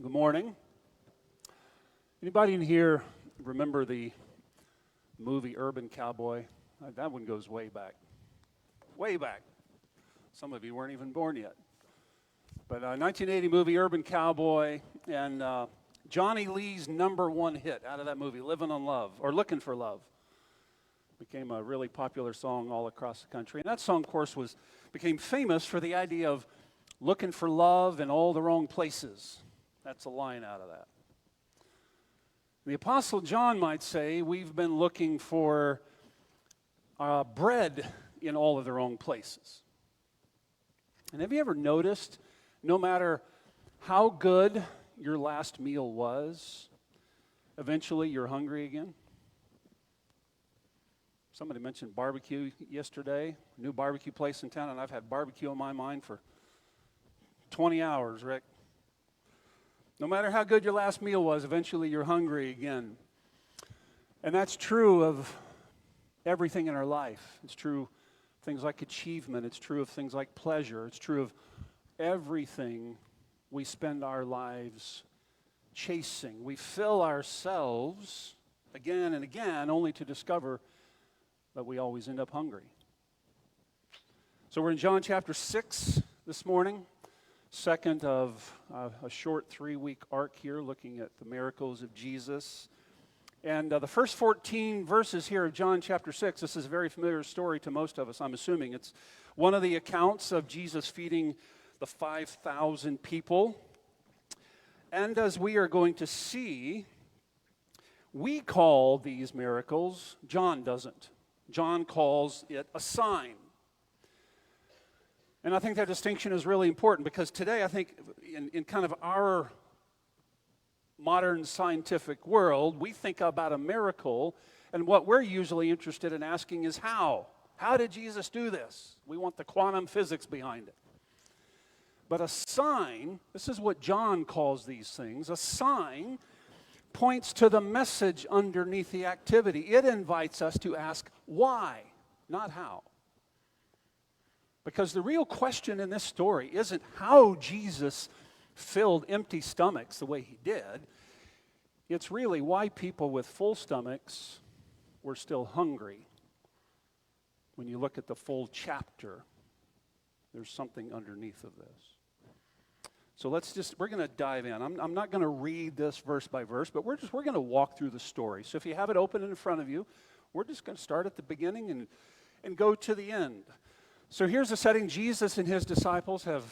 Good morning. Anybody in here remember the movie Urban Cowboy? That one goes way back. Way back. Some of you weren't even born yet. But 1980 movie Urban Cowboy, and Johnny Lee's number one hit out of that movie, Living on Love, or Looking for Love, became a really popular song all across the country. And that song, of course, became famous for the idea of looking for love in all the wrong places. That's a line out of that. The Apostle John might say we've been looking for bread in all of the wrong places. And have you ever noticed, no matter how good your last meal was, eventually you're hungry again? Somebody mentioned barbecue yesterday, a new barbecue place in town, and I've had barbecue on my mind for 20 hours, Rick. No matter how good your last meal was, eventually you're hungry again. And that's true of everything in our life. It's true of things like achievement. It's true of things like pleasure. It's true of everything we spend our lives chasing. We fill ourselves again and again only to discover that we always end up hungry. So we're in John chapter 6 this morning. Second of a short 3-week arc here, looking at the miracles of Jesus. And the first 14 verses here of John chapter 6, this is a very familiar story to most of us, I'm assuming. It's one of the accounts of Jesus feeding the 5,000 people. And as we are going to see, we call these miracles, John doesn't. John calls it a sign. And I think that distinction is really important because today I think in kind of our modern scientific world, we think about a miracle, and what we're usually interested in asking is how? How did Jesus do this? We want the quantum physics behind it. But a sign, this is what John calls these things, a sign points to the message underneath the activity. It invites us to ask why, not how. Because the real question in this story isn't how Jesus filled empty stomachs the way he did. It's really why people with full stomachs were still hungry. When you look at the full chapter, there's something underneath of this. So we're going to dive in. I'm not going to read this verse by verse, but we're going to walk through the story. So if you have it open in front of you, we're just going to start at the beginning and go to the end. So here's the setting. Jesus and his disciples have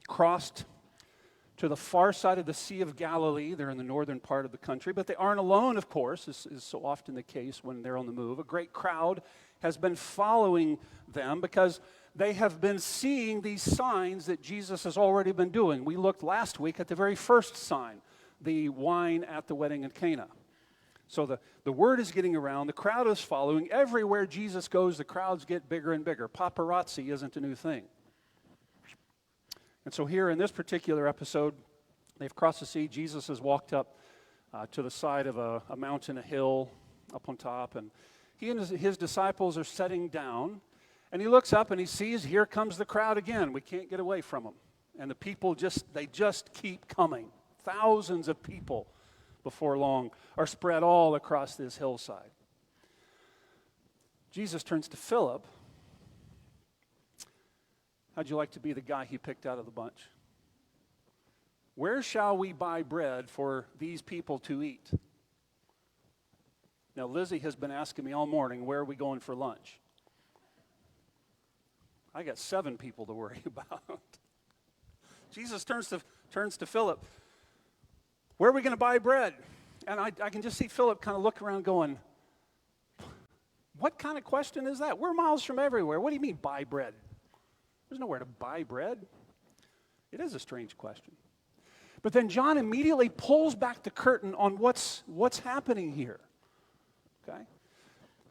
crossed to the far side of the Sea of Galilee. They're in the northern part of the country, but they aren't alone, of course. This is so often the case when they're on the move. A great crowd has been following them because they have been seeing these signs that Jesus has already been doing. We looked last week at the very first sign, the wine at the wedding in Cana. So the word is getting around, the crowd is following. Everywhere Jesus goes, the crowds get bigger and bigger. Paparazzi isn't a new thing. And so here in this particular episode, they've crossed the sea. Jesus has walked up to the side of a mountain, a hill up on top, and he and his disciples are sitting down, and he looks up and he sees, here comes the crowd again. We can't get away from them. And the people just keep coming. Thousands of people before long are spread all across this hillside. Jesus turns to Philip. How'd you like to be the guy he picked out of the bunch? Where shall we buy bread for these people to eat? Now, Lizzie has been asking me all morning, where are we going for lunch? I got 7 people to worry about. Jesus turns to Philip. Where are we going to buy bread? And I can just see Philip kind of look around going, what kind of question is that? We're miles from everywhere. What do you mean buy bread? There's nowhere to buy bread. It is a strange question. But then John immediately pulls back the curtain on what's happening here. Okay?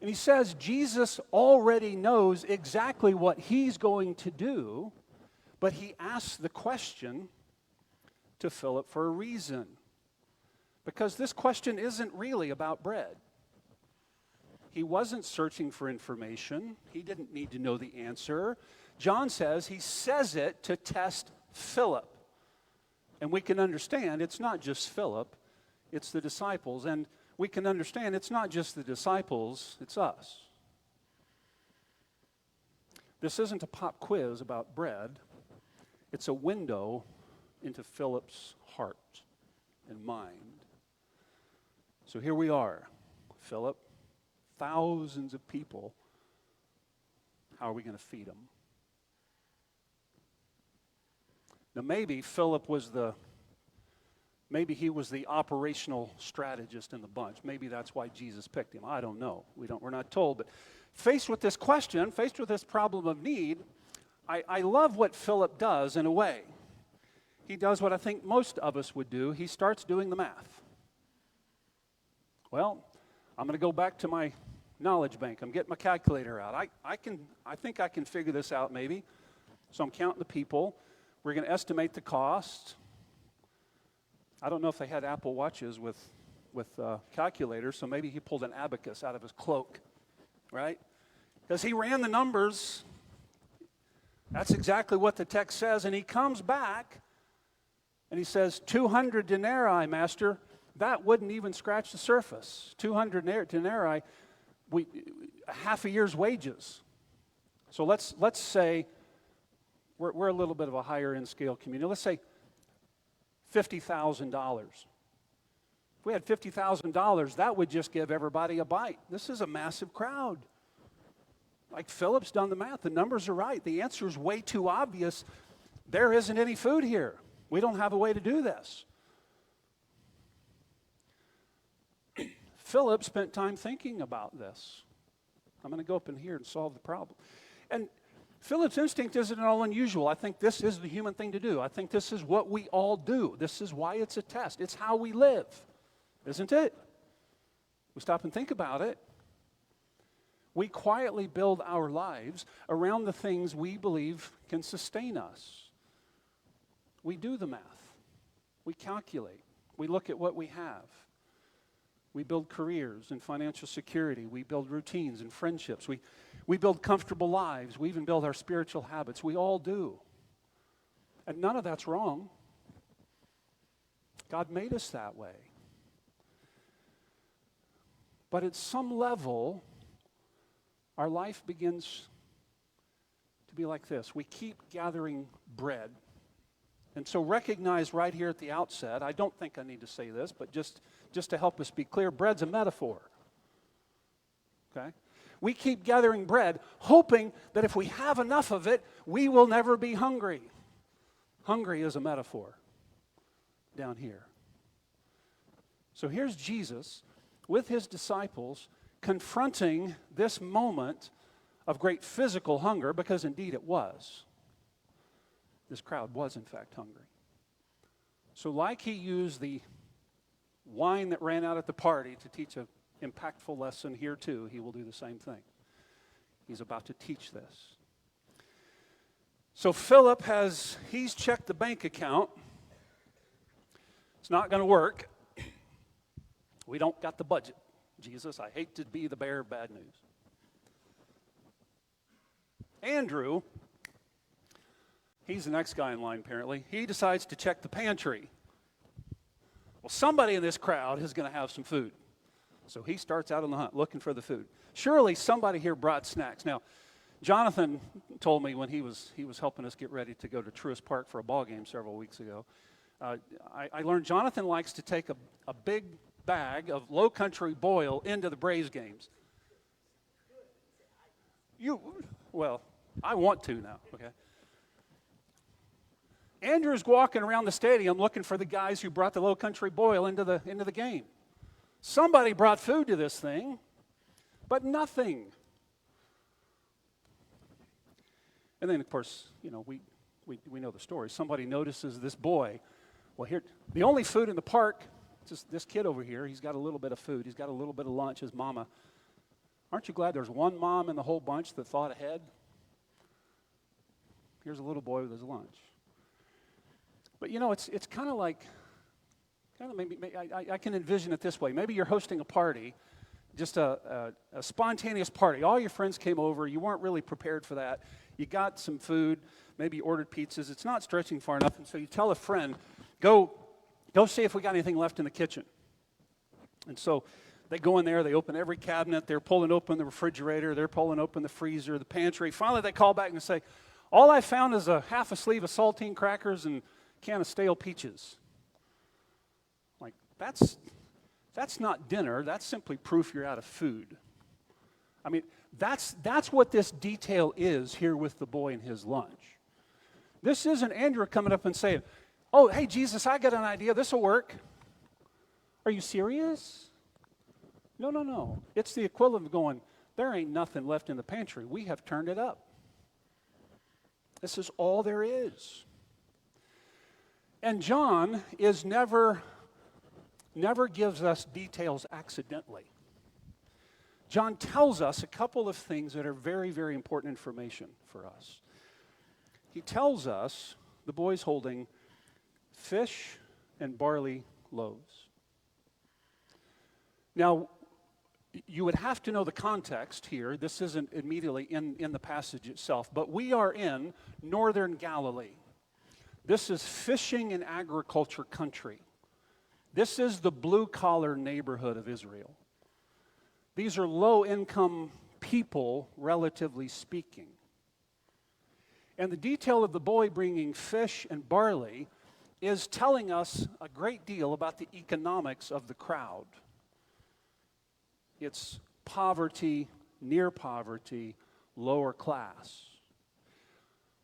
And he says Jesus already knows exactly what he's going to do, but he asks the question to Philip for a reason. Because this question isn't really about bread. He wasn't searching for information. He didn't need to know the answer. John says he says it to test Philip. And we can understand it's not just Philip, it's the disciples. And we can understand it's not just the disciples, it's us. This isn't a pop quiz about bread. It's a window into Philip's heart and mind. So here we are, Philip, thousands of people. How are we going to feed them? Now maybe Philip was maybe he was the operational strategist in the bunch. Maybe that's why Jesus picked him. I don't know. We're not told. But faced with this question, faced with this problem of need, I love what Philip does in a way. He does what I think most of us would do. He starts doing the math. Well, I'm going to go back to my knowledge bank. I'm getting my calculator out. I think I can figure this out maybe. So I'm counting the people. We're going to estimate the cost. I don't know if they had Apple Watches with calculators, so maybe he pulled an abacus out of his cloak, right? Because he ran the numbers. That's exactly what the text says. And he comes back and he says, 200 denarii, master. That wouldn't even scratch the surface. 200 denarii, half a year's wages. So let's say we're a little bit of a higher end scale community. Let's say $50,000. If we had $50,000, that would just give everybody a bite. This is a massive crowd. Like Philip's done the math. The numbers are right. The answer is way too obvious. There isn't any food here. We don't have a way to do this. Philip spent time thinking about this. I'm going to go up in here and solve the problem. And Philip's instinct isn't at all unusual. I think this is the human thing to do. I think this is what we all do. This is why it's a test. It's how we live, isn't it? We stop and think about it. We quietly build our lives around the things we believe can sustain us. We do the math. We calculate. We look at what we have. We build careers and financial security. We build routines and friendships. We build comfortable lives. We even build our spiritual habits. We all do. And none of that's wrong. God made us that way. But at some level, our life begins to be like this. We keep gathering bread. And so recognize right here at the outset, I don't think I need to say this, but just to help us be clear, bread's a metaphor. Okay? We keep gathering bread, hoping that if we have enough of it, we will never be hungry. Hungry is a metaphor down here. So here's Jesus with his disciples confronting this moment of great physical hunger, because indeed it was. This crowd was in fact hungry. So like he used the wine that ran out at the party to teach an impactful lesson here too, he will do the same thing. He's about to teach this. So Philip he's checked the bank account. It's not going to work. We don't got the budget. Jesus, I hate to be the bearer of bad news. Andrew, he's the next guy in line apparently. He decides to check the pantry. Well, somebody in this crowd is going to have some food. So he starts out on the hunt looking for the food. Surely somebody here brought snacks. Now, Jonathan told me when he was helping us get ready to go to Truist Park for a ball game several weeks ago, I learned Jonathan likes to take a big bag of Low Country boil into the Braves games. Well, I want to now, okay? Andrew's walking around the stadium looking for the guys who brought the Low Country boil into the game. Somebody brought food to this thing, but nothing. And then, of course, we know the story. Somebody notices this boy. Well, here, the only food in the park, just this kid over here, he's got a little bit of food. He's got a little bit of lunch, his mama. Aren't you glad there's one mom in the whole bunch that thought ahead? Here's a little boy with his lunch. But it's kind of like, maybe I can envision it this way. Maybe you're hosting a party, just a spontaneous party. All your friends came over. You weren't really prepared for that. You got some food. Maybe you ordered pizzas. It's not stretching far enough. And so you tell a friend, Go see if we got anything left in the kitchen. And so they go in there, they open every cabinet, they're pulling open the refrigerator, they're pulling open the freezer, the pantry. Finally, they call back and say, all I found is half a sleeve of saltine crackers and a can of stale peaches. Like, that's not dinner. That's simply proof you're out of food. I mean, that's what this detail is here with the boy and his lunch. This isn't Andrew coming up and saying, oh, hey, Jesus, I got an idea. This will work. Are you serious? No. It's the equivalent of going, there ain't nothing left in the pantry. We have turned it up. This is all there is. And John is never gives us details accidentally. John tells us a couple of things that are very, very important information for us. He tells us the boy's holding fish and barley loaves. Now, you would have to know the context here. This isn't immediately in the passage itself, but we are in northern Galilee. This is fishing and agriculture country. This is the blue-collar neighborhood of Israel. These are low-income people, relatively speaking. And the detail of the boy bringing fish and barley is telling us a great deal about the economics of the crowd. It's poverty, near poverty, lower class.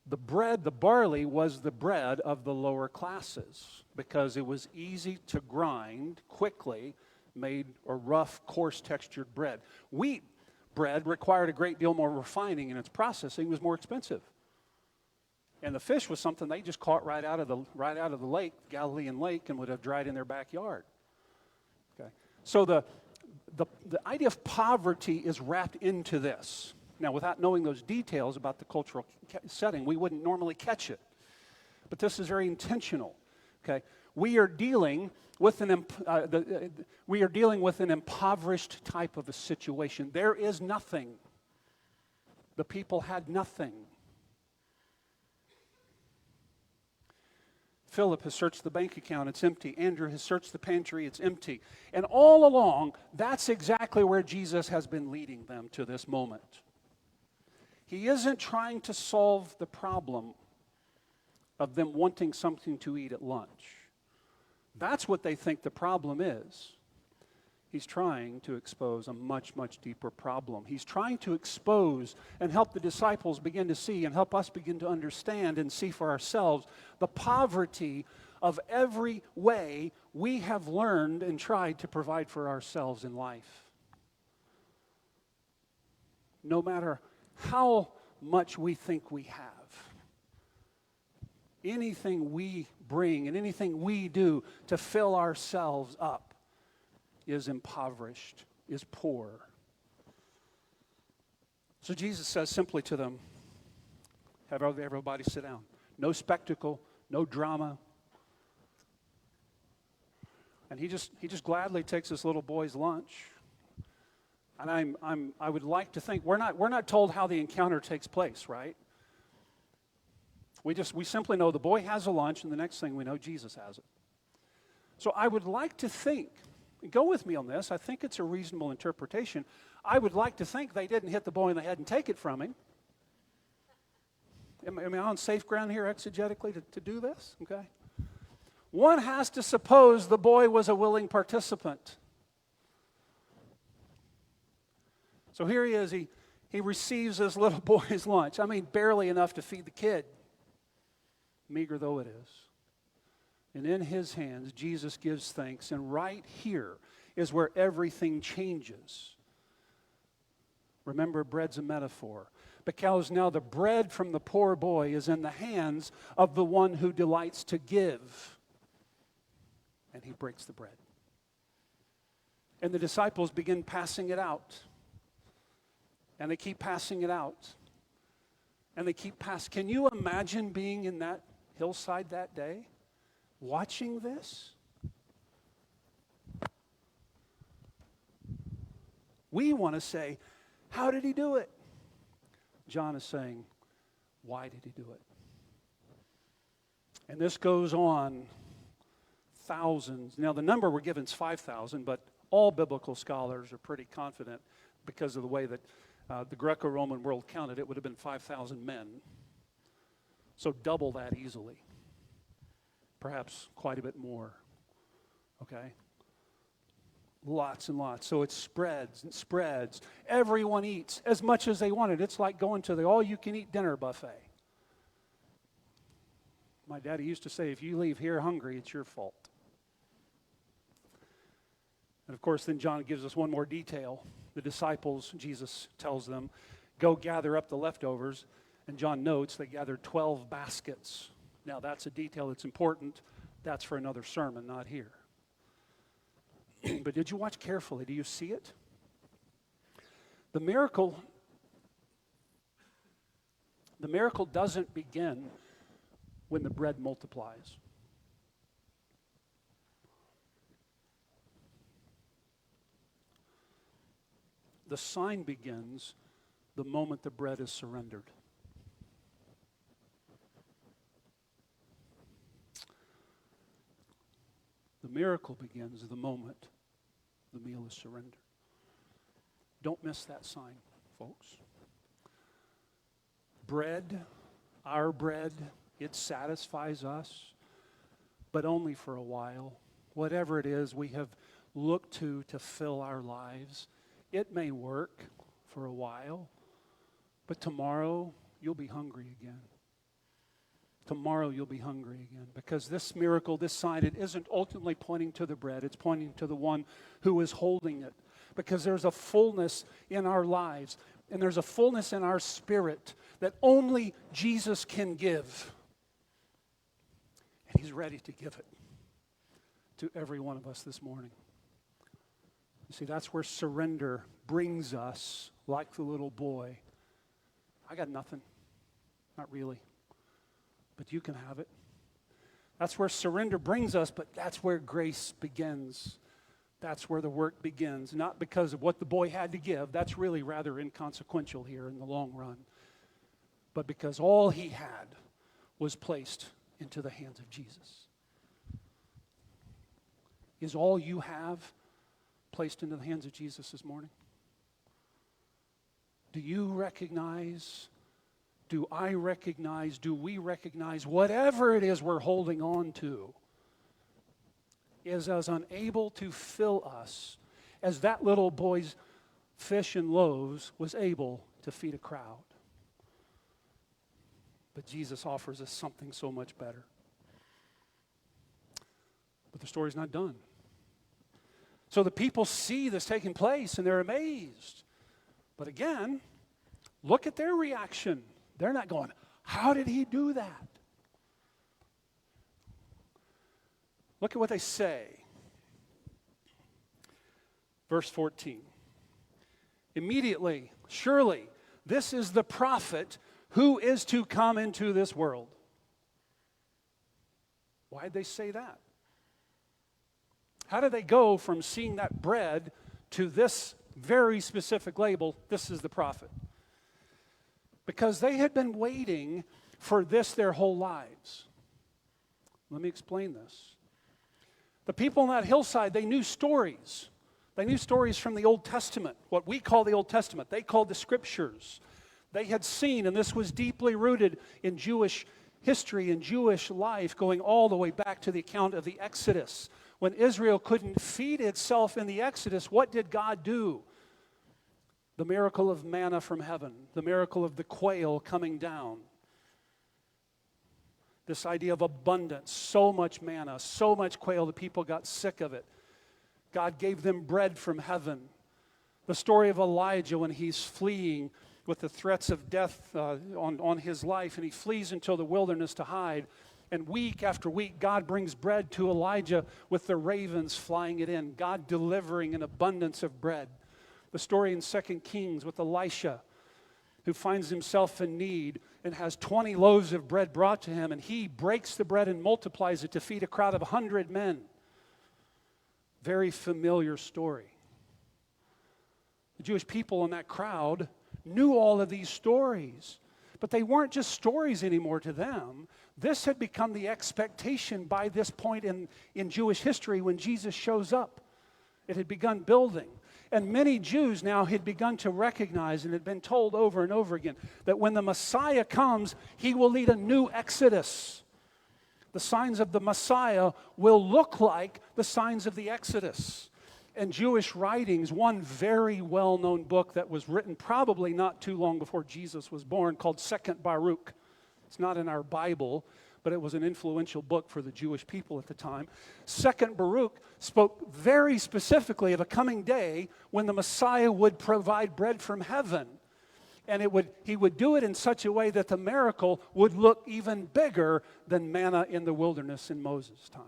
The bread, the barley, was the bread of the lower classes because it was easy to grind quickly, made a rough, coarse textured bread. Wheat bread required a great deal more refining, and its processing was more expensive. And the fish was something they just caught right out of the lake, Galilean lake, and would have dried in their backyard. Okay, so the idea of poverty is wrapped into this. Now, without knowing those details about the cultural setting, we wouldn't normally catch it. But this is very intentional. Okay, we are dealing with an impoverished type of a situation. There is nothing. The people had nothing. Philip has searched the bank account, it's empty. Andrew has searched the pantry, it's empty. And all along, that's exactly where Jesus has been leading them to this moment. He isn't trying to solve the problem of them wanting something to eat at lunch. That's what they think the problem is. He's trying to expose a much, much deeper problem. He's trying to expose and help the disciples begin to see and help us begin to understand and see for ourselves the poverty of every way we have learned and tried to provide for ourselves in life. No matter how much we think we have, anything we bring and anything we do to fill ourselves up is impoverished, is poor. So Jesus says simply to them, have everybody sit down. No spectacle, no drama. And he just gladly takes this little boy's lunch. And I would like to think we're not told how the encounter takes place, right? We simply know the boy has a lunch, and the next thing we know, Jesus has it. So I would like to think, go with me on this, I think it's a reasonable interpretation. I would like to think they didn't hit the boy in the head and take it from him. Am I on safe ground here exegetically to do this? Okay. One has to suppose the boy was a willing participant. So here he is, he receives this little boy's lunch. I mean, barely enough to feed the kid, meager though it is. And in his hands, Jesus gives thanks. And right here is where everything changes. Remember, bread's a metaphor. Because now the bread from the poor boy is in the hands of the one who delights to give. And he breaks the bread. And the disciples begin passing it out. And they keep passing it out. And they keep passing. Can you imagine being in that hillside that day? Watching this? We want to say, how did he do it? John is saying, why did he do it? And this goes on thousands. Now, the number we're given is 5,000, but all biblical scholars are pretty confident because of the way that the Greco-Roman world counted, it would have been 5,000 men. So double that easily. Perhaps quite a bit more. Okay? Lots and lots. So it spreads and spreads. Everyone eats as much as they wanted. It's like going to the all-you-can-eat dinner buffet. My daddy used to say, if you leave here hungry, it's your fault. And of course, then John gives us one more detail. The disciples, Jesus tells them, go gather up the leftovers. And John notes they gathered 12 baskets. Now, that's a detail that's important. That's for another sermon, not here. But did you watch carefully? Do you see it? The miracle doesn't begin when the bread multiplies. The sign begins the moment the bread is surrendered. The miracle begins the moment the meal is surrendered. Don't miss that sign, folks. Bread, our bread, it satisfies us, but only for a while. Whatever it is we have looked to fill our lives, it may work for a while, but tomorrow you'll be hungry again. Tomorrow you'll be hungry again, because this miracle, this sign, it isn't ultimately pointing to the bread. It's pointing to the one who is holding it, because there's a fullness in our lives, and there's a fullness in our spirit that only Jesus can give. And he's ready to give it to every one of us this morning. You see, that's where surrender brings us, like the little boy. I got nothing. Not really. But you can have it. That's where surrender brings us, but that's where grace begins. That's where the work begins. Not because of what the boy had to give. That's really rather inconsequential here in the long run. But because all he had was placed into the hands of Jesus. Is all you have placed into the hands of Jesus this morning? Do you recognize? Do I recognize, do we recognize whatever it is we're holding on to is as unable to fill us as that little boy's fish and loaves was able to feed a crowd? But Jesus offers us something so much better. But the story's not done. So the people see this taking place and they're amazed. But again, look at their reaction. They're not going, how did he do that? Look at what they say. Verse 14. Immediately, surely, this is the prophet who is to come into this world. Why did they say that? How did they go from seeing that bread to this very specific label, this is the prophet? Because they had been waiting for this their whole lives. Let me explain this. The people on that hillside, they knew stories. They knew stories from the Old Testament, what we call the Old Testament. They called the Scriptures. They had seen, and this was deeply rooted in Jewish history and Jewish life, going all the way back to the account of the Exodus. When Israel couldn't feed itself in the Exodus, what did God do? The miracle of manna from heaven, the miracle of the quail coming down. This idea of abundance, so much manna, so much quail, the people got sick of it. God gave them bread from heaven. The story of Elijah when he's fleeing with the threats of death on his life, and he flees into the wilderness to hide. And week after week, God brings bread to Elijah with the ravens flying it in, God delivering an abundance of bread. The story in 2 Kings with Elisha, who finds himself in need and has 20 loaves of bread brought to him, and he breaks the bread and multiplies it to feed a crowd of 100 men. Very familiar story. The Jewish people in that crowd knew all of these stories, but they weren't just stories anymore to them. This had become the expectation by this point in Jewish history when Jesus shows up. It had begun building. And many Jews now had begun to recognize and had been told over and over again that when the Messiah comes, he will lead a new exodus. The signs of the Messiah will look like the signs of the Exodus. And Jewish writings, one very well-known book that was written probably not too long before Jesus was born, called Second Baruch. It's not in our Bible, but it was an influential book for the Jewish people at the time. Second Baruch spoke very specifically of a coming day when the Messiah would provide bread from heaven. And he would do it in such a way that the miracle would look even bigger than manna in the wilderness in Moses' time.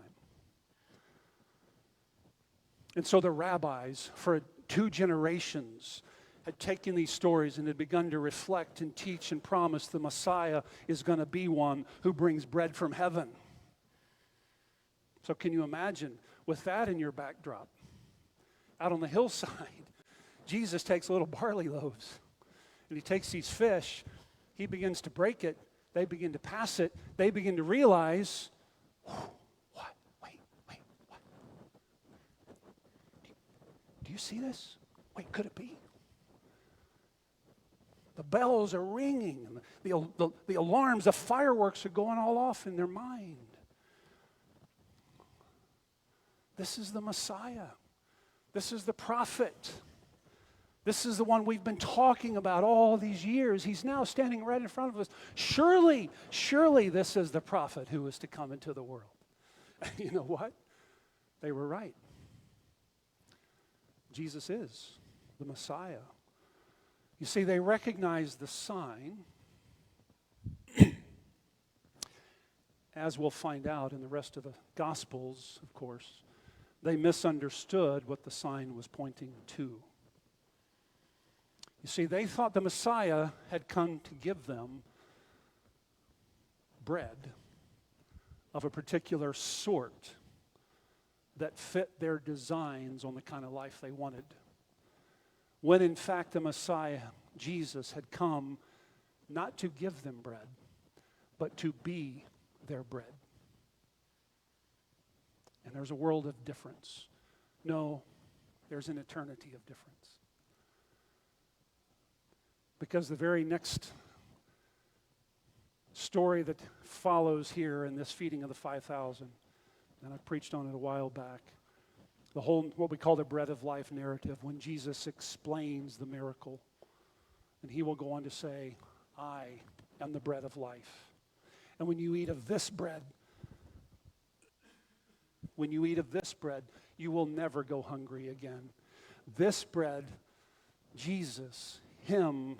And so the rabbis, for 2 generations, had taken these stories and had begun to reflect and teach and promise the Messiah is going to be one who brings bread from heaven. So can you imagine, with that in your backdrop, out on the hillside, Jesus takes little barley loaves, and he takes these fish, he begins to break it, they begin to pass it, they begin to realize, what? Wait, what? Do you see this? Wait, could it be? The bells are ringing, and the alarms, the fireworks are going all off in their mind. This is the Messiah. This is the prophet. This is the one we've been talking about all these years. He's now standing right in front of us. Surely this is the prophet who is to come into the world. You know what? They were right. Jesus is the Messiah. You see, they recognized the sign, as we'll find out in the rest of the Gospels, of course. They misunderstood what the sign was pointing to. You see, they thought the Messiah had come to give them bread of a particular sort that fit their designs on the kind of life they wanted. When in fact the Messiah, Jesus, had come not to give them bread, but to be their bread. And there's a world of difference. No, there's an eternity of difference. Because the very next story that follows here in this feeding of the 5,000, and I preached on it a while back, the whole, what we call the bread of life narrative, when Jesus explains the miracle. And he will go on to say, I am the bread of life. And when you eat of this bread, you will never go hungry again. This bread, Jesus, him,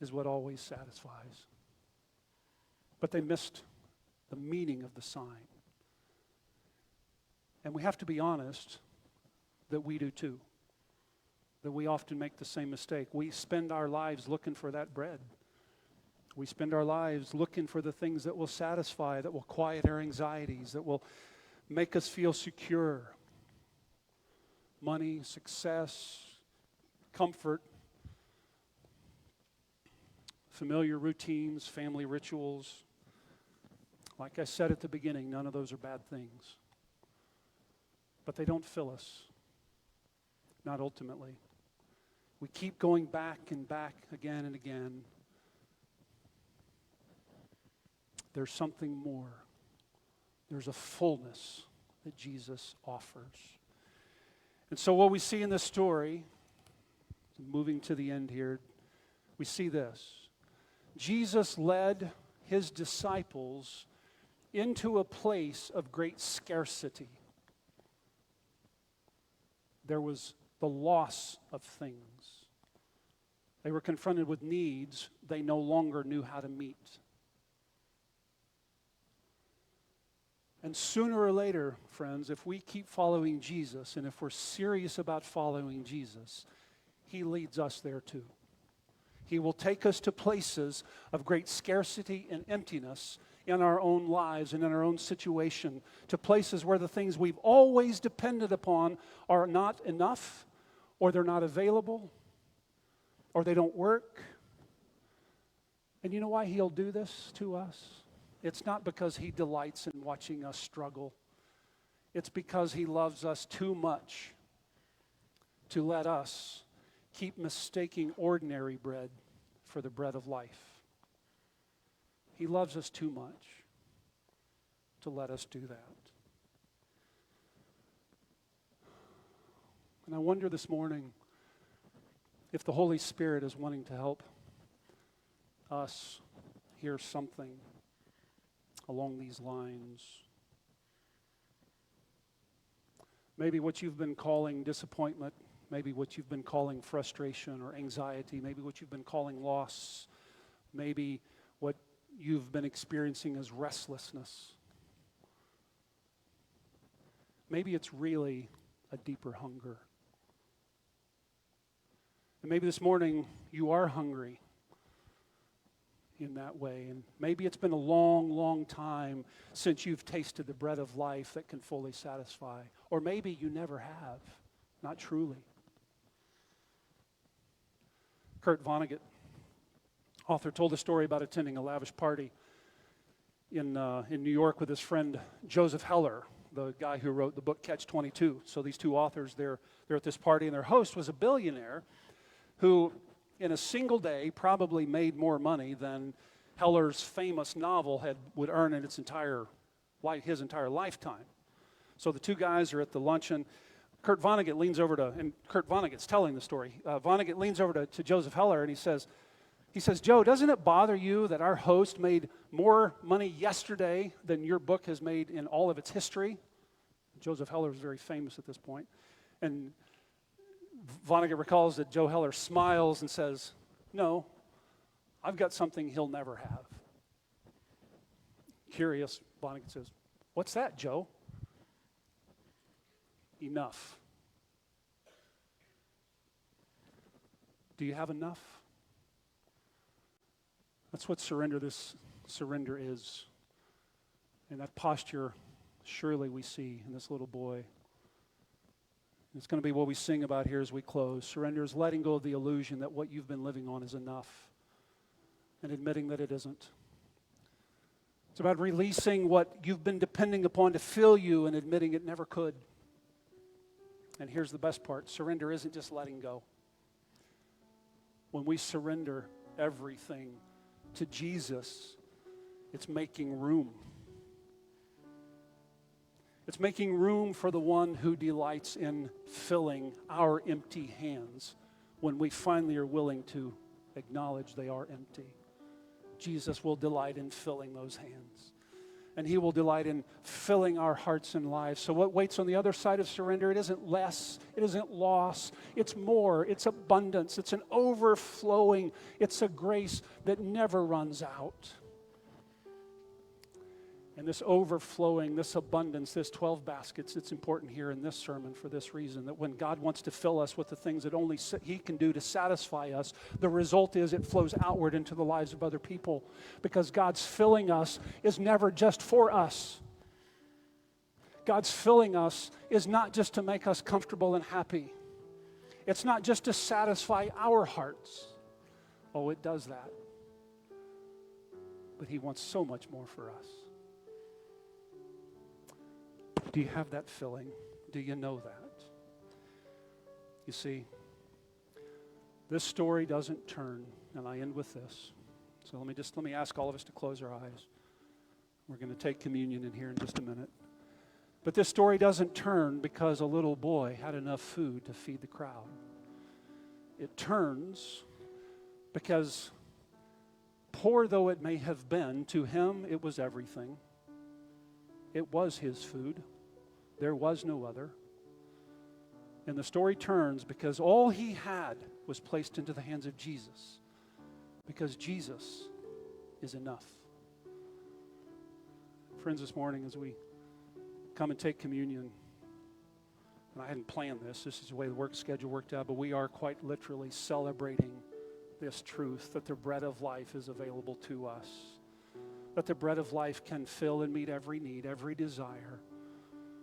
is what always satisfies. But they missed the meaning of the sign. And we have to be honest that we do too. That we often make the same mistake. We spend our lives looking for that bread. We spend our lives looking for the things that will satisfy, that will quiet our anxieties, that will make us feel secure. Money, success, comfort, familiar routines, family rituals. Like I said at the beginning, none of those are bad things. But they don't fill us. Not ultimately. We keep going back and back again and again. There's something more. There's a fullness that Jesus offers. And so what we see in this story, moving to the end here, we see this. Jesus led his disciples into a place of great scarcity. There was the loss of things. They were confronted with needs they no longer knew how to meet. And sooner or later, friends, if we keep following Jesus, and if we're serious about following Jesus, he leads us there too. He will take us to places of great scarcity and emptiness in our own lives and in our own situation, to places where the things we've always depended upon are not enough, or they're not available, or they don't work. And you know why he'll do this to us? it's not because he delights in watching us struggle. It's because he loves us too much to let us keep mistaking ordinary bread for the bread of life. He loves us too much to let us do that. And I wonder this morning if the Holy Spirit is wanting to help us hear something along these lines. Maybe what you've been calling disappointment, maybe what you've been calling frustration or anxiety, maybe what you've been calling loss, maybe what you've been experiencing as restlessness. Maybe it's really a deeper hunger. And maybe this morning you are hungry in that way. And maybe it's been a long, long time since you've tasted the bread of life that can fully satisfy. Or maybe you never have, not truly. Kurt Vonnegut, author, told a story about attending a lavish party in New York with his friend Joseph Heller, the guy who wrote the book Catch-22. So these two authors, they're at this party, and their host was a billionaire who, in a single day, probably made more money than Heller's famous novel would earn in his entire lifetime. So the two guys are at the luncheon. Kurt Vonnegut leans over to, and Kurt Vonnegut's telling the story. Vonnegut leans over to Joseph Heller, and he says, Joe, doesn't it bother you that our host made more money yesterday than your book has made in all of its history? Joseph Heller is very famous at this point. And Vonnegut recalls that Joe Heller smiles and says, no, I've got something he'll never have. Curious, Vonnegut says, what's that, Joe? Enough. Do you have enough? That's what surrender is. And that posture, surely we see in this little boy. It's going to be what we sing about here as we close. Surrender is letting go of the illusion that what you've been living on is enough and admitting that it isn't. It's about releasing what you've been depending upon to fill you and admitting it never could. And here's the best part. Surrender isn't just letting go. When we surrender everything to Jesus, it's making room. It's making room for the one who delights in filling our empty hands when we finally are willing to acknowledge they are empty. Jesus will delight in filling those hands. And he will delight in filling our hearts and lives. So what waits on the other side of surrender, it isn't less, it isn't loss, it's more, it's abundance, it's an overflowing, it's a grace that never runs out. And this overflowing, this abundance, this 12 baskets, it's important here in this sermon for this reason, that when God wants to fill us with the things that only he can do to satisfy us, the result is it flows outward into the lives of other people, because God's filling us is never just for us. God's filling us is not just to make us comfortable and happy. It's not just to satisfy our hearts. Oh, it does that. But he wants so much more for us. Do you have that filling? Do you know that? You see, this story doesn't turn, and I end with this. So let me ask all of us to close our eyes. We're going to take communion in here in just a minute. But this story doesn't turn because a little boy had enough food to feed the crowd. It turns because, poor though it may have been, to him it was everything. It was his food. There was no other. And the story turns because all he had was placed into the hands of Jesus, because Jesus is enough. Friends, this morning as we come and take communion, and I hadn't planned this is the way the work schedule worked out, but we are quite literally celebrating this truth that the bread of life is available to us, that the bread of life can fill and meet every need, every desire,